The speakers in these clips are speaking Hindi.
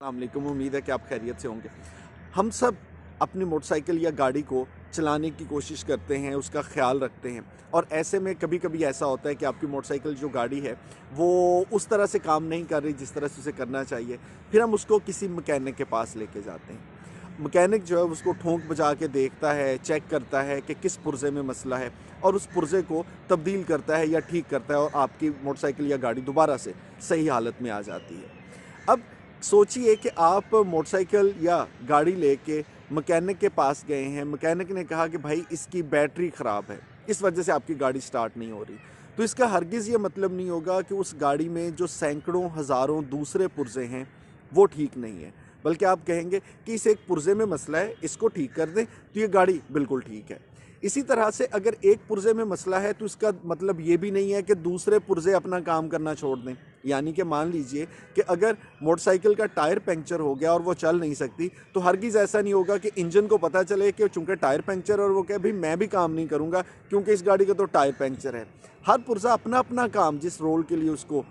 अस्सलामुअलैकुम। उम्मीद है कि आप खैरियत से होंगे। हम सब अपनी मोटरसाइकिल या गाड़ी को चलाने की कोशिश करते हैं, उसका ख़्याल रखते हैं और ऐसे में कभी-कभी ऐसा होता है कि आपकी मोटरसाइकिल जो गाड़ी है, वो उस तरह से काम नहीं कर रही जिस तरह से उसे करना चाहिए। फिर हम उसको किसी मैकेनिक के पास लेके जाते हैं। मैकेनिक जो है उसको ठोंक बजा के देखता है, चेक करता है कि किस पुर्ज़े में मसला है और उस पुर्ज़े को तब्दील करता है या ठीक करता है और आपकी मोटरसाइकिल या गाड़ी दोबारा से सही हालत में आ जाती है। अब सोचिए कि आप मोटरसाइकिल या गाड़ी लेके मैकेनिक के पास गए हैं, मैकेनिक ने कहा कि भाई इसकी बैटरी ख़राब है, इस वजह से आपकी गाड़ी स्टार्ट नहीं हो रही। तो इसका हरगिज़ ये मतलब नहीं होगा कि उस गाड़ी में जो सैकड़ों हज़ारों दूसरे पुर्ज़े हैं वो ठीक नहीं है, बल्कि आप कहेंगे कि इस एक पुर्ज़े में मसला है, इसको ठीक कर दें तो ये गाड़ी बिल्कुल ठीक है। इसी तरह से अगर एक पुर्ज़े में मसला है तो इसका मतलब ये भी नहीं है कि दूसरे पुर्ज़े अपना काम करना छोड़ दें। यानी कि मान लीजिए कि अगर मोटरसाइकिल का टायर पंक्चर हो गया और वो चल नहीं सकती, तो हरगिज़ ऐसा नहीं होगा कि इंजन को पता चले कि चूँकि टायर पंक्चर और वो कहे भाई मैं भी काम नहीं करूँगा क्योंकि इस गाड़ी का तो टायर पंक्चर है। हर पुर्ज़ा अपना अपना काम जिस रोल के लिए उसको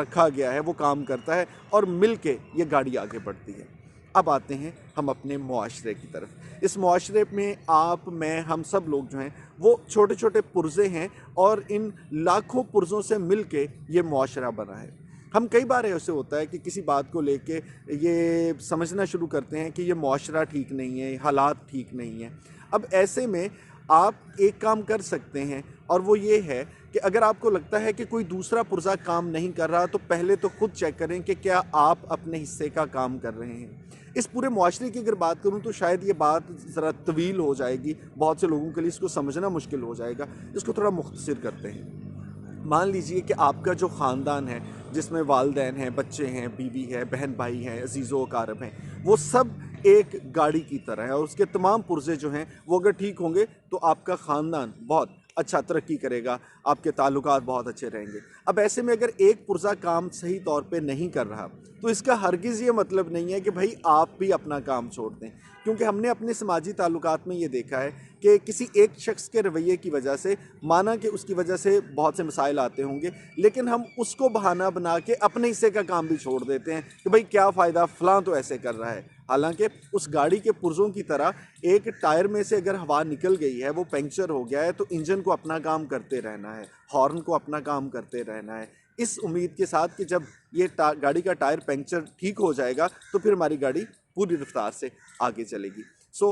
रखा गया है वो काम करता है और मिल के ये गाड़ी आगे बढ़ती है। अब आते हैं हम अपने मुआशरे की तरफ। इस मुआशरे में आप, मैं, हम सब लोग जो हैं वो छोटे छोटे पुर्ज़े हैं और इन लाखों पुर्ज़ों से मिल के ये मुआशरा बना है। हम कई बार ऐसे होता है कि किसी बात को लेके ये समझना शुरू करते हैं कि ये मुआशरा ठीक नहीं है, हालात ठीक नहीं हैं। अब ऐसे में आप एक काम कर सकते हैं और वो ये है कि अगर आपको लगता है कि कोई दूसरा पुर्ज़ा काम नहीं कर रहा, तो पहले तो खुद चेक करें कि क्या आप अपने हिस्से का काम कर रहे हैं। इस पूरे मुआशरे की अगर बात करूँ तो शायद ये बात ज़रा तवील हो जाएगी, बहुत से लोगों के लिए इसको समझना मुश्किल हो जाएगा। इसको थोड़ा मुख्तसर करते हैं। मान लीजिए कि आपका जो ख़ानदान है, जिसमें वालिदैन हैं, बच्चे हैं, बीवी है, बहन भाई हैं, अज़ीज़ो अकारब हैं, वो सब एक गाड़ी की तरह है और उसके तमाम पुर्ज़े जो हैं वो अगर ठीक होंगे तो आपका ख़ानदान बहुत अच्छा तरक्की करेगा, आपके ताल्लुकात बहुत अच्छे रहेंगे। अब ऐसे में अगर एक पुर्ज़ा काम सही तौर पे नहीं कर रहा, तो इसका हरगिज़ ये मतलब नहीं है कि भाई आप भी अपना काम छोड़ दें, क्योंकि हमने अपने समाजी ताल्लुकात में ये देखा है कि किसी एक शख्स के रवैये की वजह से, माना कि उसकी वजह से बहुत से मसाइल आते होंगे, लेकिन हम उसको बहाना बना के अपने हिस्से का काम भी छोड़ देते हैं कि भाई क्या फ़ायदा, फ़लाँ तो ऐसे कर रहा है। हालांकि उस गाड़ी के पुर्ज़ों की तरह एक टायर में से अगर हवा निकल गई है, वो पंक्चर हो गया है, तो इंजन को अपना काम करते रहना है, हॉर्न को अपना काम करते रहना है, इस उम्मीद के साथ कि जब ये गाड़ी का टायर पंक्चर ठीक हो जाएगा तो फिर हमारी गाड़ी पूरी रफ्तार से आगे चलेगी। सो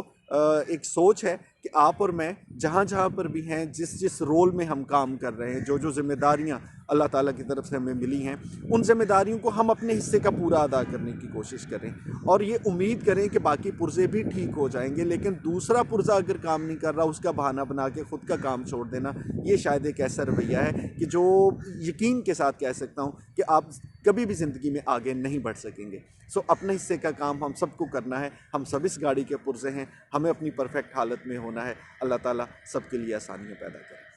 एक सोच है कि आप और मैं जहाँ जहाँ पर भी हैं, जिस जिस रोल में हम काम कर रहे हैं, जो जो ज़िम्मेदारियाँ अल्लाह ताला की तरफ से हमें मिली हैं, उन ज़िम्मेदारियों को हम अपने हिस्से का पूरा अदा करने की कोशिश करें और ये उम्मीद करें कि बाकी पुर्ज़े भी ठीक हो जाएंगे। लेकिन दूसरा पुर्ज़ा अगर काम नहीं कर रहा, उसका बहाना बना के ख़ुद का काम छोड़ देना, ये शायद एक ऐसा रवैया है कि जो यकीन के साथ कह सकता हूँ कि आप कभी भी ज़िंदगी में आगे नहीं बढ़ सकेंगे। सो अपने हिस्से का काम हम सबको करना है। हम सब इस गाड़ी के पुर्ज़े हैं, हमें अपनी परफेक्ट हालत में होना है। अल्लाह ताला सबके लिए आसानियाँ पैदा करे।